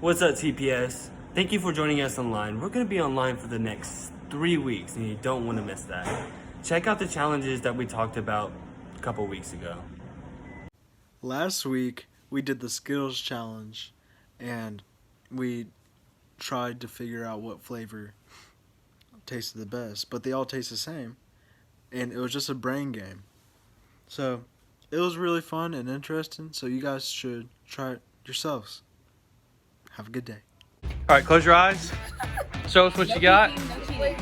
What's up, TPS? Thank you for joining us online. We're going to be online for the next 3 weeks, and you don't want to miss that. Check out the challenges that we talked about a couple weeks ago. Last week, we did the Skittles challenge, and we tried to figure out what flavor tasted the best, but they all taste the same, and it was just a brain game. So, it was really fun and interesting, so you guys should try it yourselves. Have a good day. All right, close your eyes. Show us what you got. No cheating.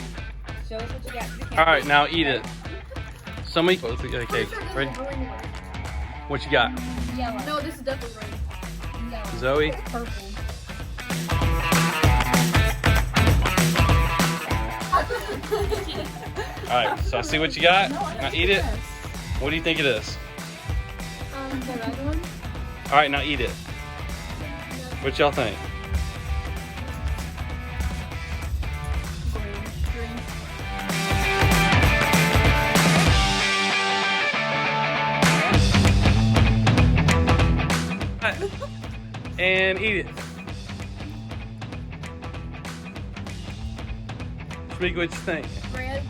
Show us what you got. All right, now eat it. Somebody, okay, ready? What you got? Yellow. No, this is definitely red. Yellow. Zoe? Purple. All right, so I see what you got. Now eat it. What do you think it is? The red one. All right, now eat it. What y'all think? Green. And eat it. Speak what you think. Red.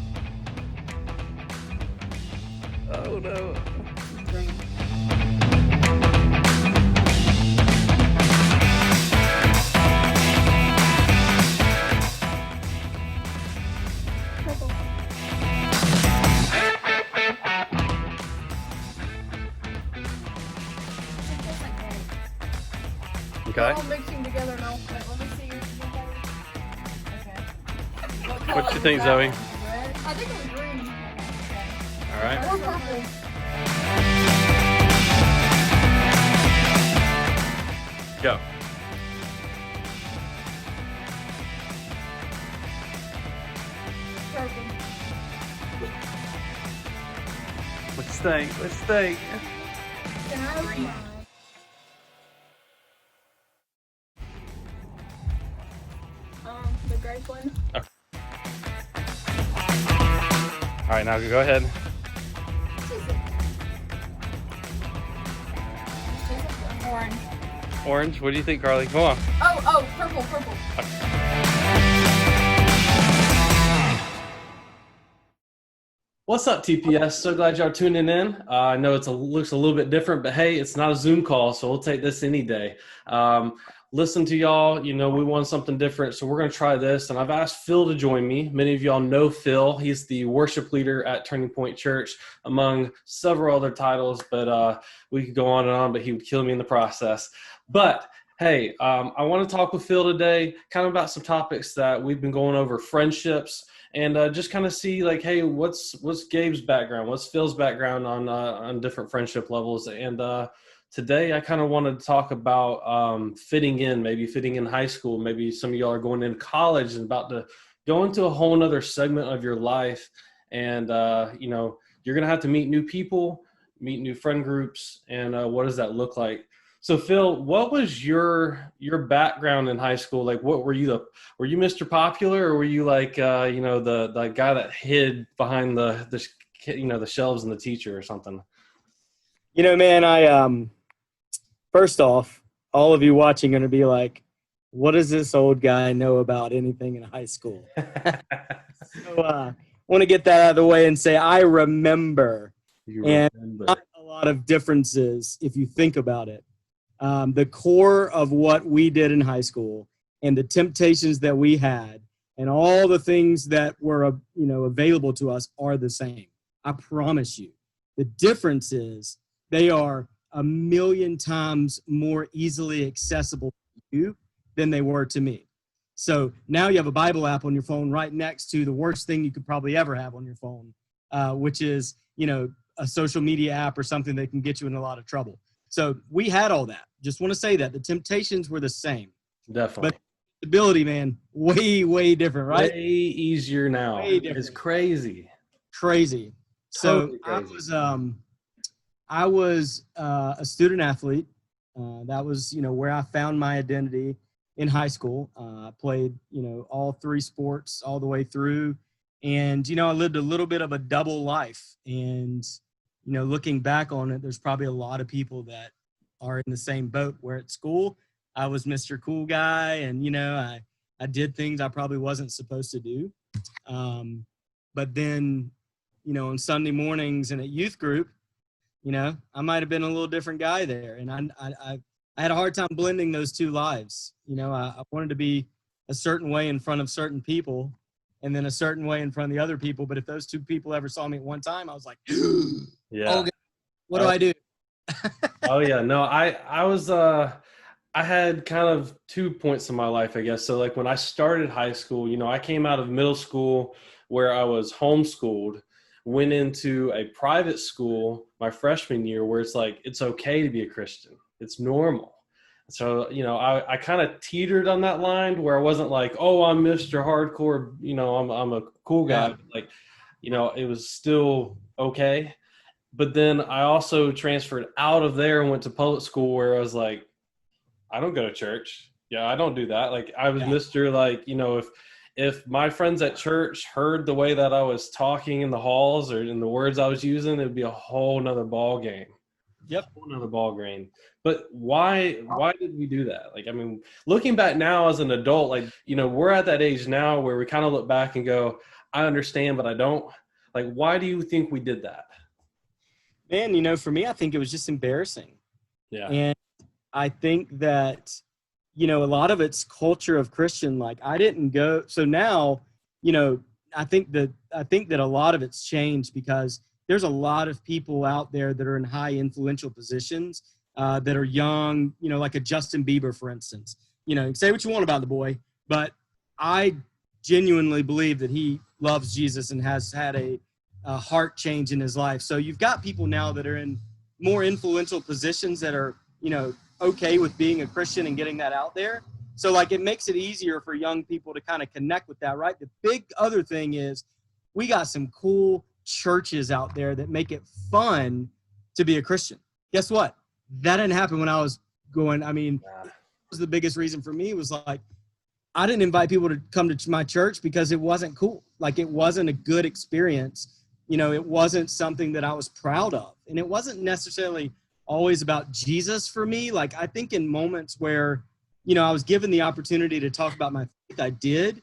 Oh no. Green. Purple. Okay. All mixing together now. Let me see yours. Okay. What you think, Zoe? Red. I think it was green. All right. Or purple. Go. Purple. What you think? What you think? Can I open mine? The grape one. All right, now go ahead. Orange. Orange. What do you think, Carly? Come on. Oh, purple. What's up, TPS? So glad y'all tuning in. I know looks a little bit different, but hey, it's not a Zoom call, so we'll take this any day. Listen to y'all. You know, we want something different, so we're going to try this. And I've asked Phil to join me. Many of y'all know Phil. He's the worship leader at Turning Point Church, among several other titles, but we could go on and on, but he would kill me in the process. But hey, I want to talk with Phil today kind of about some topics that we've been going over, friendships, and just kind of see like, hey, what's Gabe's background? What's Phil's background on different friendship levels? And today I kind of wanted to talk about fitting in high school. Maybe some of y'all are going into college and about to go into a whole nother segment of your life. And, you know, you're going to have to meet new people, meet new friend groups. And what does that look like? So Phil, what was your background in high school? Like, what were you Mr. Popular, or were you like, you know, the guy that hid behind the shelves and the teacher or something? You know, man, I first off, all of you watching are going to be like, what does this old guy know about anything in high school? So I want to get that out of the way and say I remember. Not a lot of differences if you think about it. The core of what we did in high school and the temptations that we had and all the things that were, available to us are the same. I promise you. The difference is they are a million times more easily accessible to you than they were to me. So now you have a Bible app on your phone right next to the worst thing you could probably ever have on your phone, which is, a social media app or something that can get you in a lot of trouble. So we had all that. Just want to say that the temptations were the same. Definitely. But the ability, man, way different, right? Way easier now. It's crazy. Crazy. So Totally crazy. I was a student athlete. That was, where I found my identity in high school. I played, all three sports all the way through. And, I lived a little bit of a double life. And, looking back on it, there's probably a lot of people that are in the same boat where at school, I was Mr. Cool Guy, and I did things I probably wasn't supposed to do. But then, on Sunday mornings and at youth group, I might have been a little different guy there, and I had a hard time blending those two lives. I wanted to be a certain way in front of certain people, and then a certain way in front of the other people. But if those two people ever saw me at one time, I was like, Yeah. "Oh, what do I do?" Oh yeah, no, I was I had kind of 2 points in my life, I guess. So like when I started high school, I came out of middle school where I was homeschooled, went into a private school my freshman year where it's like it's okay to be a Christian. It's normal. So, I kind of teetered on that line where I wasn't like, oh, I'm Mr. Hardcore, I'm a cool guy. Yeah. Like, it was still okay. But then I also transferred out of there and went to public school where I was like, I don't go to church. Yeah, I don't do that. Like I was Mr. Like, if my friends at church heard the way that I was talking in the halls or in the words I was using, it'd be a whole nother ball game. Yep. A whole nother ball game. But why did we do that? Like, I mean, looking back now as an adult, like, we're at that age now where we kind of look back and go, I understand, but I don't. Like, why do you think we did that? Man, for me, I think it was just embarrassing. Yeah. And I think that, a lot of it's culture of Christian. Like I didn't go. So now, I think that a lot of it's changed because there's a lot of people out there that are in high influential positions that are young, like a Justin Bieber, for instance. Say what you want about the boy, but I genuinely believe that he loves Jesus and has had a heart change in his life. So you've got people now that are in more influential positions that are, okay with being a Christian and getting that out there. So like it makes it easier for young people to kind of connect with that, right? The big other thing is we got some cool churches out there that make it fun to be a Christian. Guess what? That didn't happen when I was going. I mean, it was the biggest reason for me was like, I didn't invite people to come to my church because it wasn't cool. Like it wasn't a good experience. It wasn't something that I was proud of. And it wasn't necessarily always about Jesus for me. Like I think in moments where, I was given the opportunity to talk about my faith, I did.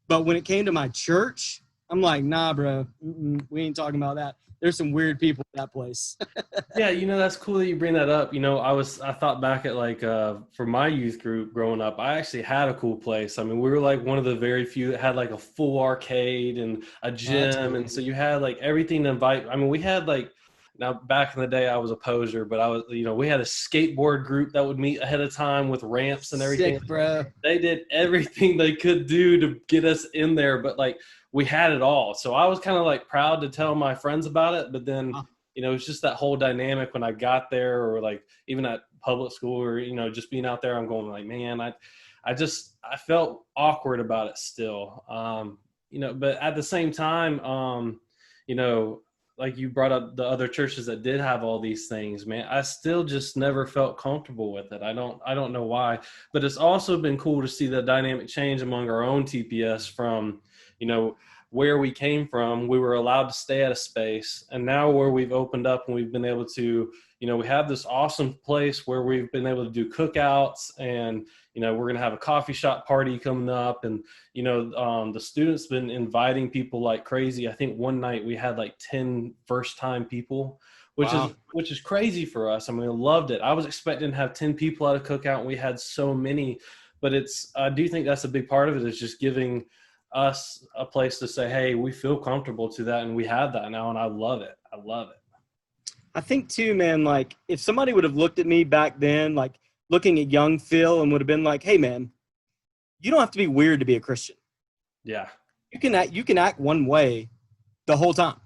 But when it came to my church, I'm like, nah, bro, we ain't talking about that. There's some weird people at that place. Yeah, that's cool that you bring that up. I thought back at like for my youth group growing up, I actually had a cool place. I mean, we were like one of the very few that had like a full arcade and a gym. And so you had like everything to invite. I mean, we had like, now back in the day I was a poser, but I was, we had a skateboard group that would meet ahead of time with ramps and everything. Sick, bro. They did everything they could do to get us in there, but like we had it all. So I was kind of like proud to tell my friends about it, but then it's just that whole dynamic when I got there, or like even at public school, or just being out there, I'm going like, man, I felt awkward about it still. But at the same time, like you brought up the other churches that did have all these things, man, I still just never felt comfortable with it. I don't know why, but it's also been cool to see the dynamic change among our own TPS from, where we came from. We were allowed to stay at a space, and now where we've opened up and we've been able to, we have this awesome place where we've been able to do cookouts, and, we're going to have a coffee shop party coming up. And, the students been inviting people like crazy. I think one night we had like 10 first-time people, which is crazy for us. I mean, I loved it. I was expecting to have 10 people at a cookout, and we had so many. But I do think that's a big part of it, is just giving us a place to say, hey, we feel comfortable to that, and we have that now, and I love it. I think too, man, like if somebody would have looked at me back then, like looking at young Phil, and would have been like, hey man, you don't have to be weird to be a Christian. Yeah. You can act one way the whole time.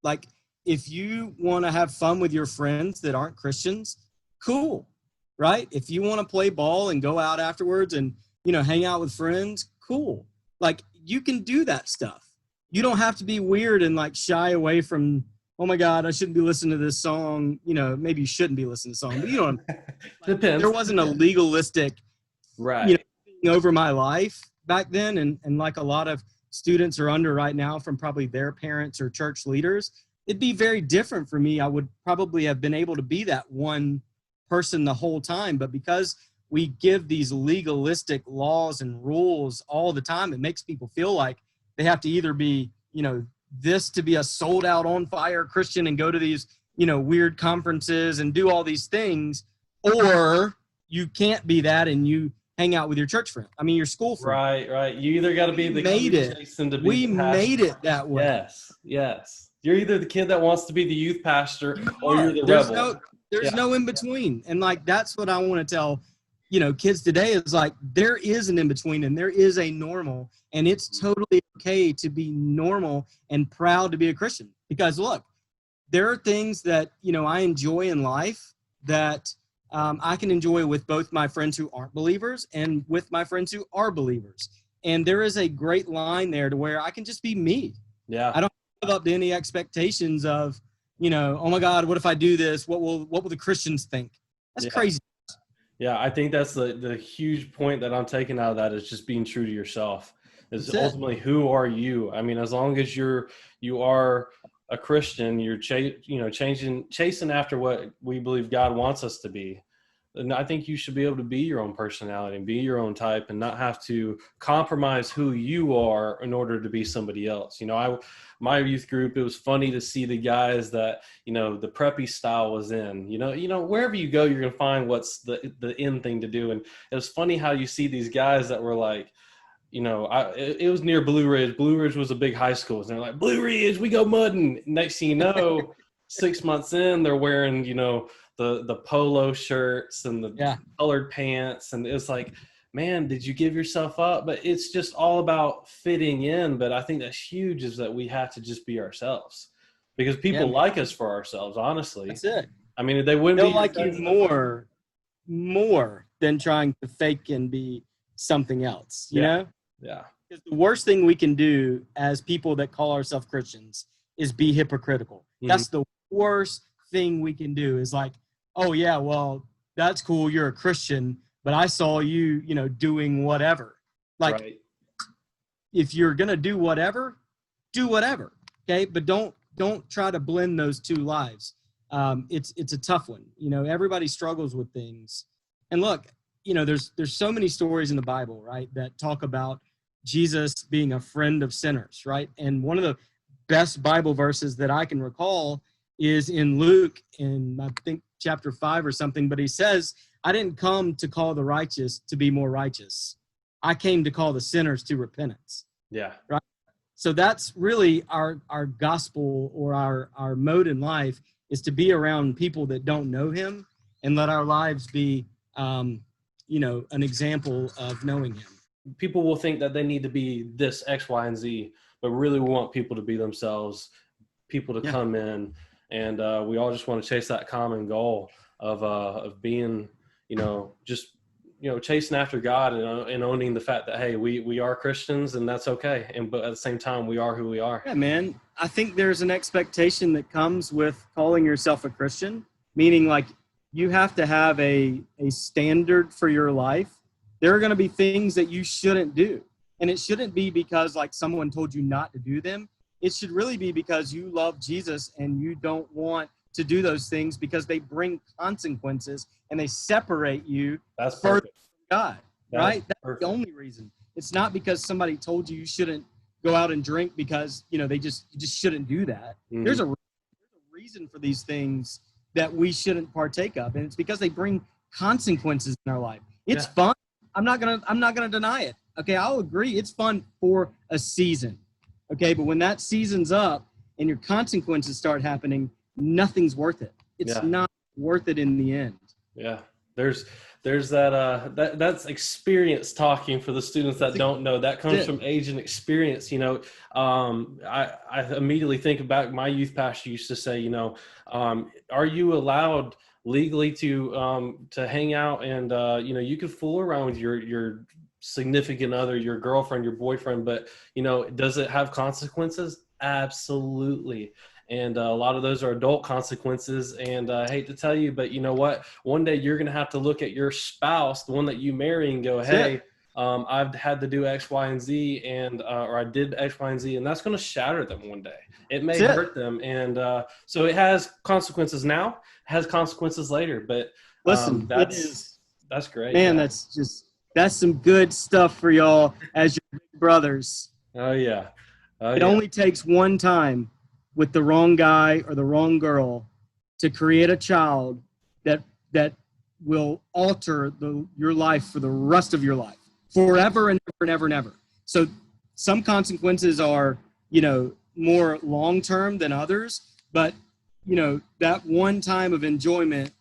Like if you want to have fun with your friends that aren't Christians, cool, right? If you want to play ball and go out afterwards and, hang out with friends, cool. Like you can do that stuff. You don't have to be weird and like shy away from, oh my God, I shouldn't be listening to this song. Maybe you shouldn't be listening to the song, but Depends. There wasn't a legalistic right thing over my life back then. And like a lot of students are under right now from probably their parents or church leaders, it'd be very different for me. I would probably have been able to be that one person the whole time, but because we give these legalistic laws and rules all the time. It makes people feel like they have to either be, this to be a sold out on fire Christian and go to these, weird conferences and do all these things, or you can't be that and you hang out with your church friend. I mean, your school friend. Right. You either got to be the made kid it. chasing to be We the pastor. made it that way. Yes. You're either the kid that wants to be the youth pastor or you're the There's rebel. There's no in between. And like, that's what I want to tell, kids today is like, there is an in between and there is a normal, and it's totally okay to be normal and proud to be a Christian. Because look, there are things that, I enjoy in life that I can enjoy with both my friends who aren't believers and with my friends who are believers. And there is a great line there to where I can just be me. Yeah. I don't live up to any expectations of, oh my God, what if I do this? What will the Christians think? That's crazy. Yeah, I think that's the huge point that I'm taking out of that is just being true to yourself. Is ultimately, who are you? I mean, as long as you are a Christian, you're chasing after what we believe God wants us to be. And I think you should be able to be your own personality and be your own type and not have to compromise who you are in order to be somebody else. My youth group, it was funny to see the guys that, the preppy style was in, wherever you go, you're going to find what's the in thing to do. And it was funny how you see these guys that were like, it was near Blue Ridge. Blue Ridge was a big high school. And they're like, Blue Ridge, we go mudding. Next thing you know, 6 months in, they're wearing, the polo shirts and the colored pants. And it's like, man, did you give yourself up? But it's just all about fitting in. But I think that's huge, is that we have to just be ourselves, because people like us for ourselves, honestly. That's it. I mean, they wouldn't They'll be like you more than trying to fake and be something else, you know? Yeah. Because the worst thing we can do as people that call ourselves Christians is be hypocritical. Mm-hmm. That's the worst thing we can do, is like, oh yeah, well, that's cool, you're a Christian, but I saw you, doing whatever. Like, if you're going to do whatever, okay? But don't try to blend those two lives. It's a tough one. Everybody struggles with things. And look, there's so many stories in the Bible, right, that talk about Jesus being a friend of sinners, right? And one of the best Bible verses that I can recall is in Luke, in I think chapter 5 or something, but he says, I didn't come to call the righteous to be more righteous. I came to call the sinners to repentance. Yeah. Right. So that's really our gospel, or our mode in life, is to be around people that don't know him and let our lives be, an example of knowing him. People will think that they need to be this X, Y, and Z, but really we want people to be themselves, people to come in, and we all just want to chase that common goal of being, chasing after God and owning the fact that, hey, we are Christians, and that's okay. But at the same time, we are who we are. Yeah, man. I think there's an expectation that comes with calling yourself a Christian, meaning like you have to have a standard for your life. There are going to be things that you shouldn't do. And it shouldn't be because like someone told you not to do them. It should really be because you love Jesus and you don't want to do those things because they bring consequences and they separate you further from God, right? That's the only reason. It's not because somebody told you shouldn't go out and drink because, you just shouldn't do that. Mm-hmm. There's a reason for these things that we shouldn't partake of. And it's because they bring consequences in our life. It's fun. I'm not gonna deny it. Okay, I'll agree. It's fun for a season. Okay, but when that season's up and your consequences start happening, nothing's worth it. It's not worth it in the end. Yeah, there's that's experience talking for the students that don't know. That comes from age and experience. I immediately think about my youth pastor used to say, are you allowed legally to hang out and you can fool around with your significant other, your girlfriend, your boyfriend, but does it have consequences? Absolutely. And a lot of those are adult consequences. And I hate to tell you, but you know what? One day you're going to have to look at your spouse, the one that you marry, and go, hey, I've had to do X, Y, and Z, and or I did X, Y, and Z, and that's going to shatter them one day. It may hurt them. And so it has consequences now, has consequences later. But listen, it is That's great. Man, yeah. that's some good stuff for y'all as your big brothers. Oh yeah. Oh It yeah. only takes one time with the wrong guy or the wrong girl to create a child that will alter your life for the rest of your life, forever and ever and ever and ever. So some consequences are, more long term than others, but that one time of enjoyment,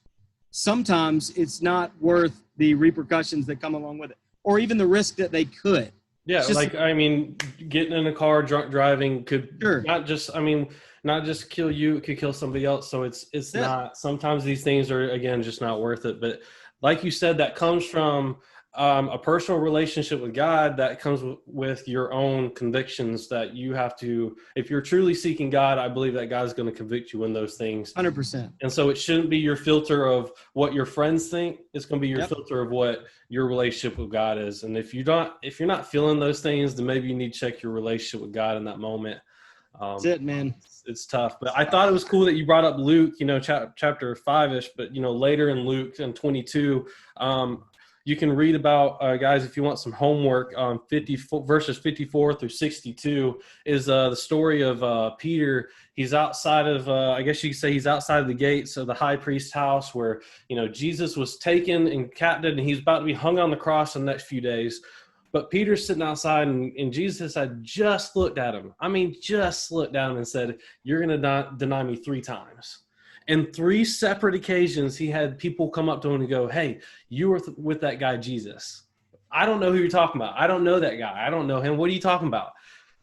sometimes it's not worth the repercussions that come along with it, or even the risk that they could. Yeah, Just- getting in a car, drunk driving could Sure. not just kill you, it could kill somebody else. So it's Yeah. not, sometimes these things are, again, just not worth it. But like you said, that comes from a personal relationship with God, that comes with your own convictions that you have to, if you're truly seeking God, I believe that God is going to convict you in those things. 100%. And so it shouldn't be your filter of what your friends think. It's going to be your filter of what your relationship with God is. And if you're not feeling those things, then maybe you need to check your relationship with God in that moment. That's it, man. It's tough. But I thought it was cool that you brought up Luke, chapter 5-ish, but later in Luke in 22, you can read about, guys, if you want some homework, verses 54 through 62 is the story of Peter. He's outside of, I guess you could say he's outside of the gates of the high priest's house where, Jesus was taken and captive and he's about to be hung on the cross in the next few days. But Peter's sitting outside and Jesus had just looked at him. Just looked at him and said, "You're going to deny me 3 times. And 3 separate occasions, he had people come up to him and go, "Hey, you were with that guy, Jesus. I don't know who you're talking about. I don't know that guy. I don't know him. What are you talking about?"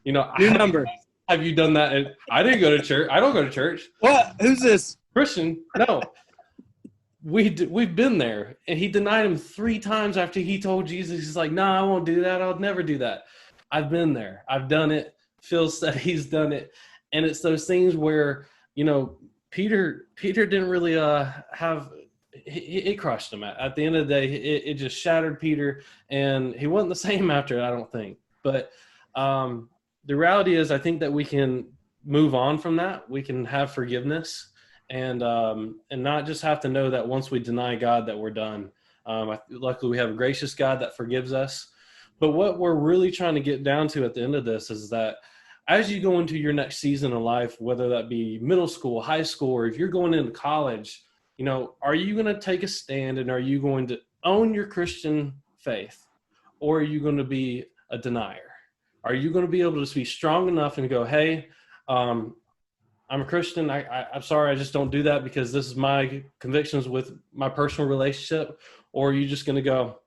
New number. Have you done that? And I didn't go to church. I don't go to church. What? Who's this? Christian? No. We've been there. And he denied him 3 times after he told Jesus, he's like, "No, I won't do that. I'll never do that." I've been there. I've done it. Phil said he's done it. And it's those things where, Peter didn't really have it crushed him. At the end of the day, it just shattered Peter, and he wasn't the same after it, I don't think. But the reality is, I think that we can move on from that. We can have forgiveness, and not just have to know that once we deny God that we're done. Luckily, we have a gracious God that forgives us. But what we're really trying to get down to at the end of this is that as you go into your next season of life, whether that be middle school, high school, or if you're going into college, are you going to take a stand and are you going to own your Christian faith, or are you going to be a denier? Are you going to be able to be strong enough and go, "Hey, I'm a Christian. I'm sorry, I just don't do that because this is my convictions with my personal relationship," or are you just going to go,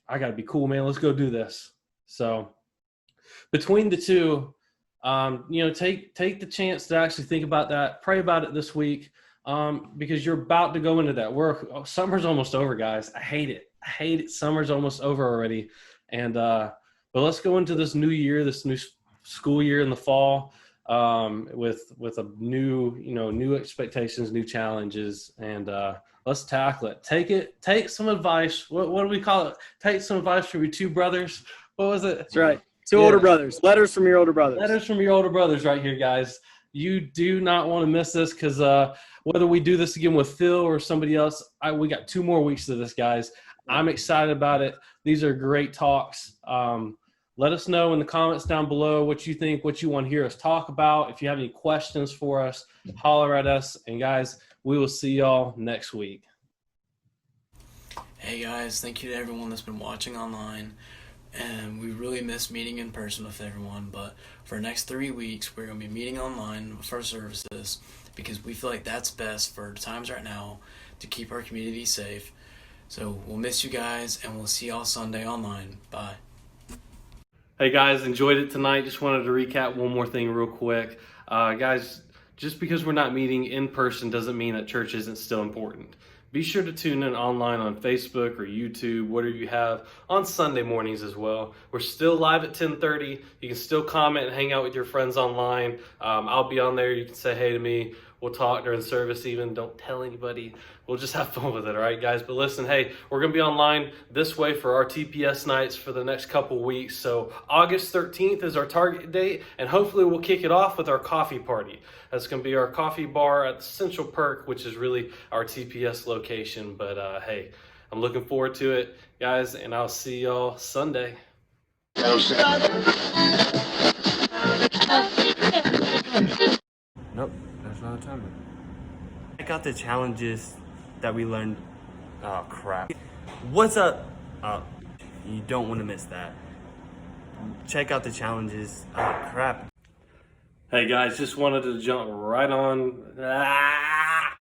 "I got to be cool, man. Let's go do this." So between the two, take the chance to actually think about that. Pray about it this week, because you're about to go into that. Summer's almost over, guys. I hate it. Summer's almost over already. And but let's go into this new year, this new school year in the fall, with a new expectations, new challenges, and let's tackle it. Take some advice. What do we call it? Take some advice from your 2 brothers. What was it? That's right. 2 older brothers. Letters from your older brothers. Letters from your older brothers right here, guys. You do not want to miss this, because whether we do this again with Phil or somebody else, we got 2 more weeks of this, guys. I'm excited about it. These are great talks. Let us know in the comments down below what you think, what you want to hear us talk about. If you have any questions for us, holler at us. And guys, we will see y'all next week. Hey guys, thank you to everyone that's been watching online. And we really miss meeting in person with everyone, but for the next 3 weeks, we're going to be meeting online for our services because we feel like that's best for times right now to keep our community safe. So we'll miss you guys, and we'll see y'all Sunday online. Bye. Hey guys, enjoyed it tonight. Just wanted to recap one more thing real quick. Guys, just because we're not meeting in person doesn't mean that church isn't still important. Be sure to tune in online on Facebook or YouTube, whatever you have, on Sunday mornings as well. We're still live at 10:30. You can still comment and hang out with your friends online. I'll be on there. You can say hey to me. We'll talk during service even. Don't tell anybody. We'll just have fun with it, all right, guys? But listen, hey, we're going to be online this way for our TPS nights for the next couple weeks. So August 13th is our target date, and hopefully we'll kick it off with our coffee party. That's going to be our coffee bar at the Central Perk, which is really our TPS location. But hey, I'm looking forward to it, guys, and I'll see y'all Sunday. Nope, that's not a timer. Check out the challenges that we learned. Oh crap. What's up? Oh, you don't want to miss that. Check out the challenges. Oh crap. Hey guys, just wanted to jump right on.